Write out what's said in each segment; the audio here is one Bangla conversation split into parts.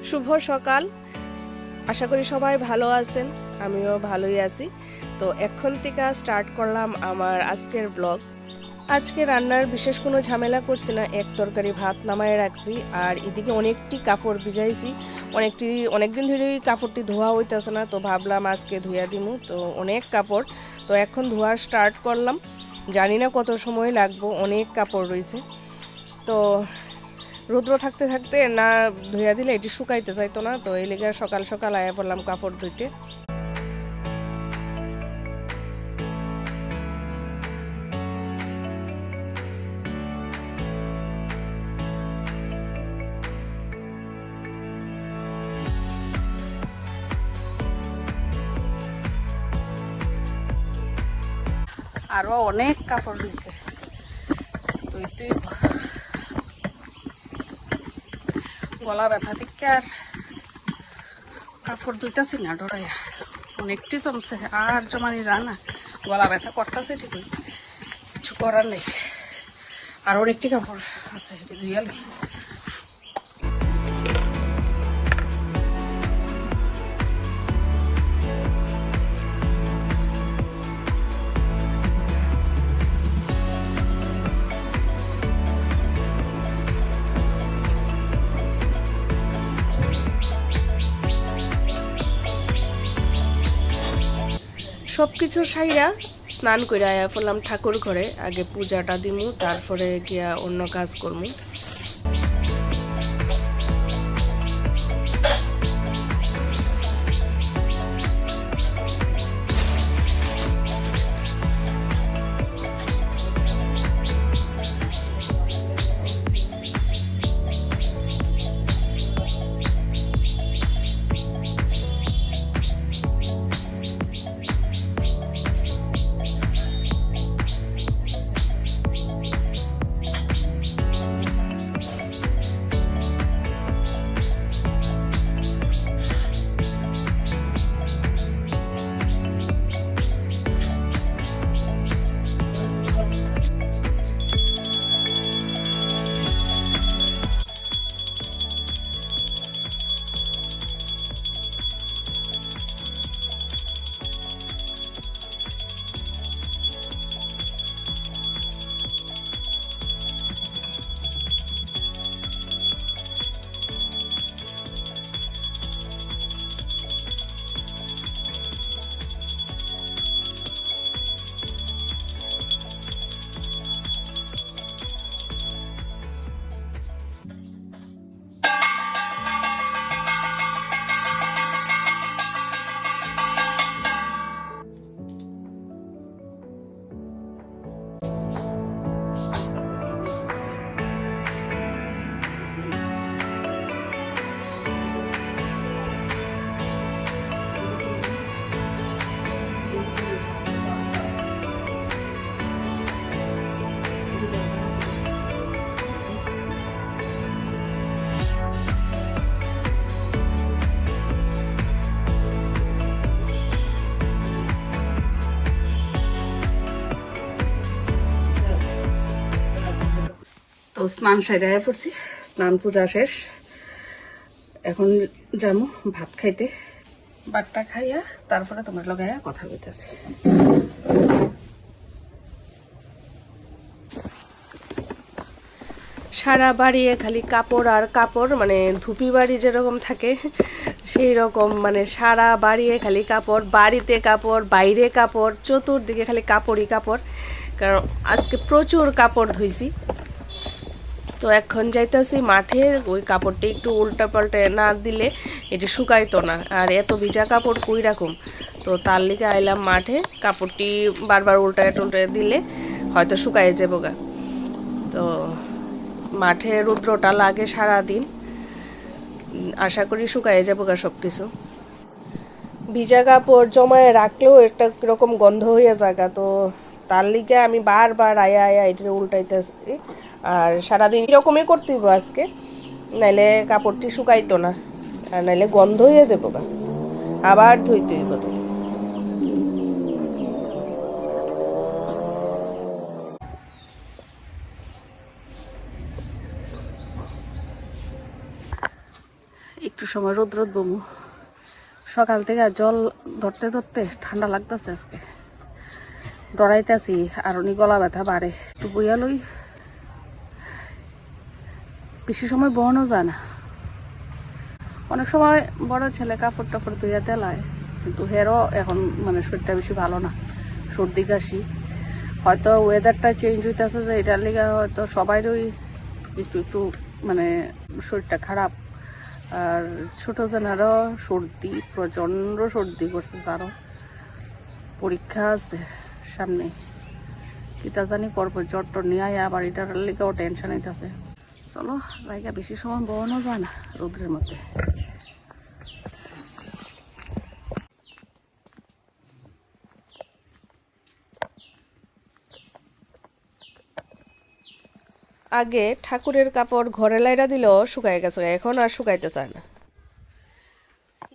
শুভ সকাল। আশা করি সবাই ভালো আছেন, আমিও ভালোই আছি। তো এখন থেকে স্টার্ট করলাম আমার আজকের ব্লগ। আজকে রান্নার বিশেষ কোনো ঝামেলা করছি না, এক তরকারি ভাত নামায় রাখছি। আর এদিকে অনেকটি কাপড় ভিজাইছি, অনেকদিন ধরেই কাপড়টি ধোয়া হইতেছে না, তো ভাবলাম আজকে ধুইয়া দিমু। তো অনেক কাপড়, তো এখন ধোয়া স্টার্ট করলাম। জানি না কত সময় লাগবো, অনেক কাপড় রয়েছে। তো রৌদ্র থাকতে থাকতে না ধুইয়া দিলে এটি শুকাইতে চাইতো না, তো এই লেগে সকাল সকাল আয়া পড়লাম কাপড় ধুইতে। আরো অনেক কাপড় রয়েছে, ধুইতেই গলা ব্যথা থেকে আর কাপড় ধুইতেছি না, ডরাইয়া অনেকটি জমছে আর জমানি যায় না, গলা ব্যথা করতেছে ঠিকই, কিছু করার নেই। আর অনেকটি কাপড় আছে, ধুইয়া লই। সব কিছু সাইরা স্নান করে আয়া পড়লাম ঠাকুর ঘরে। আগে পূজাটা দিমু, তারপরে গিয়া অন্য কাজ করমু। তো স্নান সাইডে পড়ছি, স্নান পূজা শেষ। এখন যাবো ভাত খাইতে, ভাতটা খাইয়া তারপরে তোমার লগাইয়া কথা কইতেছি। সারা বাড়িয়ে খালি কাপড় আর কাপড়, মানে ধুপি বাড়ি যেরকম থাকে সেই রকম, মানে সারা বাড়িয়ে খালি কাপড়, বাড়িতে কাপড়, বাইরে কাপড়, চতুর্দিকে খালি কাপড়ই কাপড়। কারণ আজকে প্রচুর কাপড় ধুইছি। তো এখন যাইতেছি মাঠে, ওই কাপড়টি একটু উল্টা পাল্টে না দিলে এটি শুকাইতো না, আর এত ভিজা কাপড় কই রাখুম। তো তার লিগে আইলাম মাঠে, কাপড়টি বারবার উল্টায় টুল্টায় দিলে হয়তো শুকাই যাবো গা। তো মাঠে রৌদ্রটা লাগে সারাদিন, আশা করি শুকাই যাবো গা সব কিছু। ভিজা কাপড় জমায় রাখলেও একটা রকম গন্ধ হয়ে জায়গা, তো তার লিগে আমি বারবার আয়া আয়া এটা উল্টাইতেছি। আর সারাদিন এরকমই করতে হইব আজকে, নাইলে কাপড়টি শুকাইতো না, আর নাইলে গন্ধ হয়ে যাবো গা, আবার ধুইতে হইব। তো একটু সময় রোদ রোদ বমু। সকাল থেকে জল ধরতে ধরতে ঠান্ডা লাগতেছে আজকে, ডরাইতেছি আর উনি গলা ব্যথা বাড়ে। একটু বইয়া লই, বেশি সময় বহনও যায় না। অনেক সময় বড় ছেলে কাপড় টাপড় ধুইয়া তেলায়, কিন্তু হেরও এখন মানে শরীরটা বেশি ভালো না, সর্দি কাশি। হয়তো ওয়েদারটা চেঞ্জ হইতেছে, যে এটার লিগে হয়তো সবাইরই একটু একটু মানে শরীরটা খারাপ। আর ছোট জনেরও সর্দি, প্রচণ্ড সর্দি করছে, তারও পরীক্ষা আছে সামনে, কিতা জানি করবো, জ্বর টর নিয়ে আবার এটার লিগেও টেনশন হইতেছে। চলো জায়গা বেশি সময় বহনও যায় না রোদ্রের মধ্যে। আগে ঠাকুরের কাপড় ঘরে লাইরা দিলেও শুকায় গেছে, এখন আর শুকাইতে চায় না।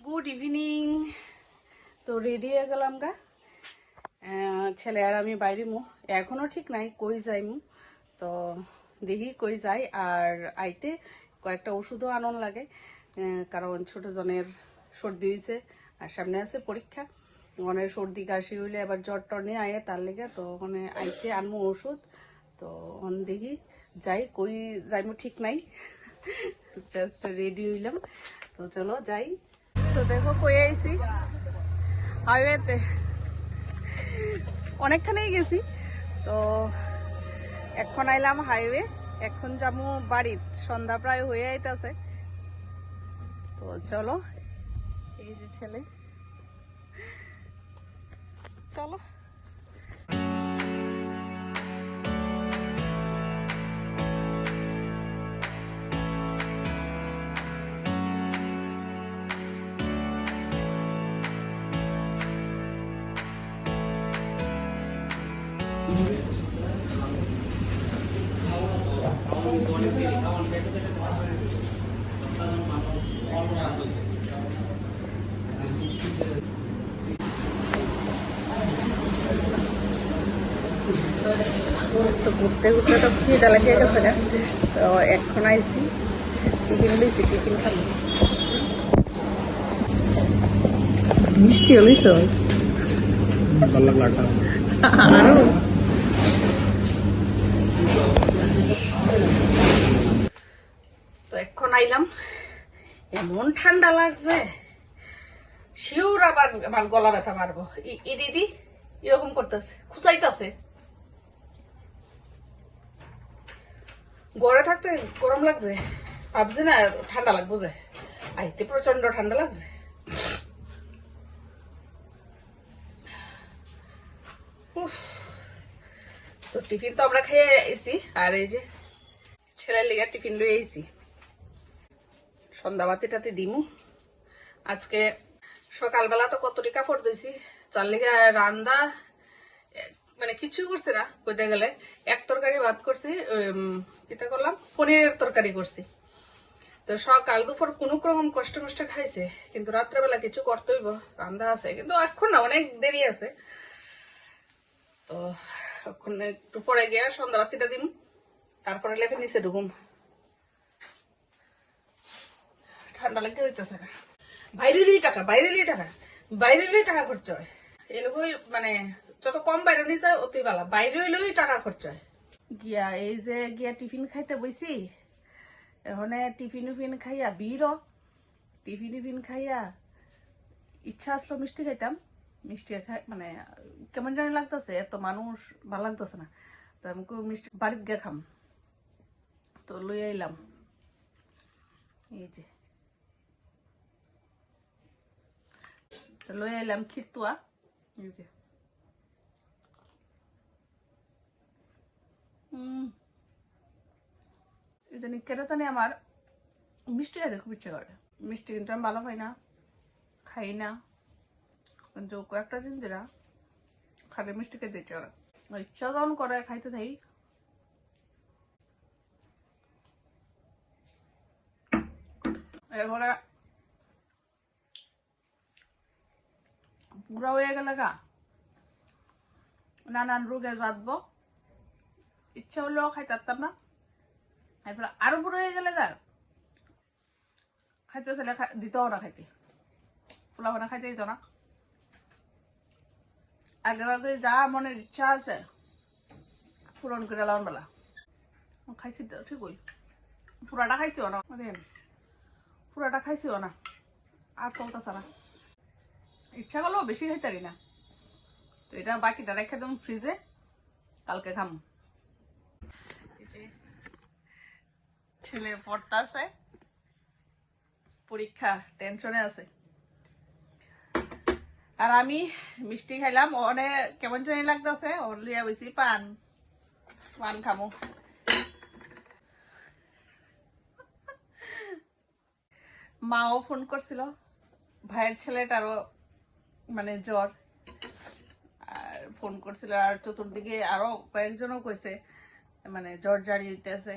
Good evening. তো রেডি হয়ে গেলাম গা, ছেলে আর আমি বাইরে মু, এখনো ঠিক নাই কই যাইমু। তো দেখি কই যাই, আর আইতে কয়েকটা ওষুধও আনন লাগে, কারণ ছোট জনের সর্দি হয়েছে আর সামনে আছে পরীক্ষা। ওখানে সর্দি কাশি হইলে আবার জ্বর টর নিয়ে আয়ে, তার লেগে তো ওখানে আইতে আনমু ওষুধ। তো ওখান দেখি যাই, কই যাইমু ঠিক নাই, জাস্ট রেডি হইলাম। তো চলো যাই। তো দেখো কই আইছি, হাইওয়েতে অনেকখানেই গেছি। তো এখন আইলাম হাইওয়ে, এখন যাবো বাড়িত, সন্ধ্যা প্রায় হয়ে আইতাছে। তো চলো, এই যে ছেলে, চলো। তো ঘুরতে ঘুরতে তো খিদা লাগিয়ে গেছে না, তো এখন আইছি, টিফিন লইছি, টিফিন খাবো। মিষ্টি হলিস আরো। তো এখন আইলাম, এমন ঠান্ডা লাগছে, শিওর আবার আমার গলা ব্যথা মারবো। ইডি এরকম করতেছে, খুচাইতেছে। ঘরে থাকতে গরম লাগছে, ভাবছি না ঠান্ডা লাগবো, যে আইতে প্রচন্ড ঠান্ডা লাগছে। তো টিফিন তো আমরা খেয়ে এসি, আর এই যে ছেলের লেগে টিফিন লয়ে এসি, সন্ধ্যা বাতিটাতে দিমু। আজকে সকালবেলা তো কতটি কাপড় দিয়েছি, চার লেগে রান্দা মানে কিছু করছে না কইতে গেলে। এক তরকারি ভাত করছি, কিতা করলাম, পনিরের তরকারি করছি। তো সকাল দুপুর কোনো রকম কষ্ট মষ্ট খাইছে, কিন্তু রাত্রেবেলা কিছু করতেই রান্দা আছে, কিন্তু এখন না, অনেক দেরি আছে। তো এখন একটু পরে গিয়ে সন্ধ্যা বাতিটা দিম, তারপরে লেপে নিচে ঢুকুম। ঠান্ডা লাগতে হইতেছে না, বাইরেরই টাকা বাইরেরই টাকা বাইরেরই টাকা খরচ হয়। এগুলোই মানে যত কম বাইরে নিয়ে যায় অতই ভালো, বাইরে হইলেই টাকা খরচ হয়। গিয়া এই যে গিয়া টিফিন খাইতে বইছি, এখানে টিফিন উফিন খাইয়া বিরো, টিফিন উফিন খাইয়া ইচ্ছা আসলো মিষ্টি খাইতাম, মিষ্টি খাই মানে কেমন জানি লাগতেছে, এত মানুষ ভালো লাগতেছে না। তো আমি মিষ্টি বাড়িত গিয়ে খাম, তো লই আইলাম। এই যে লই আইলাম খিরতুয়া, এই যে জানি কেটে জানি আমার মিষ্টি খাইতে খুব ইচ্ছা করে। মিষ্টি কিন্তু আমি ভালো পাই না, খাই না, কিন্তু কয়েকটা দিন ধরে খালি মিষ্টি খেতে ইচ্ছা করে। ইচ্ছা যখন করে খাইতে থাকি। এরপরে বুড়া হয়ে গেলে গা নানান রোগে যাতবো, ইচ্ছা হলেও খাইতে পারতাম না। এরপরে আরো বুড়ো হয়ে গেলে গা খাইতে চাইলে দিতেও না খাইতে, পোলা বানা খাইতে দিত না। আগের আগে যা মনের ইচ্ছা আছে পূরণ করে লাউন বেলা খাইছি তো ঠিকই, পুরাটা খাইছিও না, পুরাটা খাইছিও না, আর চলতেছে না। ইচ্ছা করলেও বেশি খাইতে পারি না, তো এটা বাকিটা রেখে দেব ফ্রিজে, কালকে খাম। ছেলে পড়তাছে, পরীক্ষা, টেনশনে আছে। আর আমি মিষ্টি খাইলাম, অনেক কেমন জানি লাগতেছে, ওর লিয়া বেশি পান পান খামো। মাও ফোন করছিল, ভাইয়ের ছেলেটারও মানে জ্বর, আর ফোন করছিল, আর চতুর্দিকে আরো কয়েকজনও কইছে মানে জ্বর জারি হইতেছে।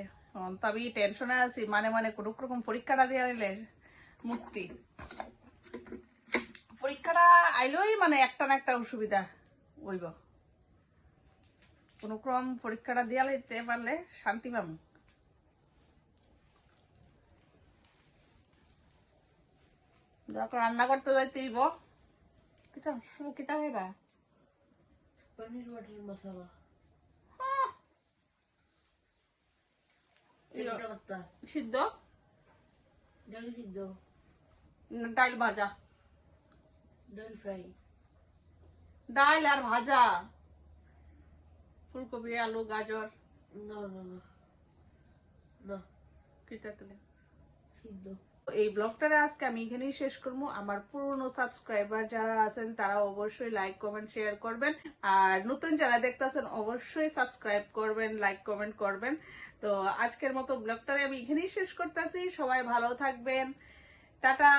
তবে টেনশনে আছি, মানে মানে কোনো রকম পরীক্ষাটা দিয়ে নিলে মুক্তি। পরীক্ষাটা আইলেই মানে একটা না একটা অসুবিধা হইব, কোনো ক্রম পরীক্ষাটা দিয়া লইতে পারলে শান্তি পাবো। যখন রান্না করতে যাইতে হইব, কিতা হইবা পনির বাটার মশলা সিদ্ধ, ডাল সিদ্ধ, ডাল ভাজা, ডাল ফ্রাই, ডাল আর ভাজা, ফুলকপি আলু গাজর, না না না না কিতা তুলে সিদ্ধ। এই ব্লগটারে আজকে আমি এখানেই শেষ করবো। আমার পুরনো সাবস্ক্রাইবার যারা আছেন তারা অবশ্যই লাইক কমেন্ট শেয়ার করবেন, আর নতুন যারা দেখতেছেন অবশ্যই সাবস্ক্রাইব করবেন, লাইক কমেন্ট করবেন। তো আজকের মতো ব্লগটারে আমি এখানেই শেষ করতেছি। সবাই ভালো থাকবেন, টাটা।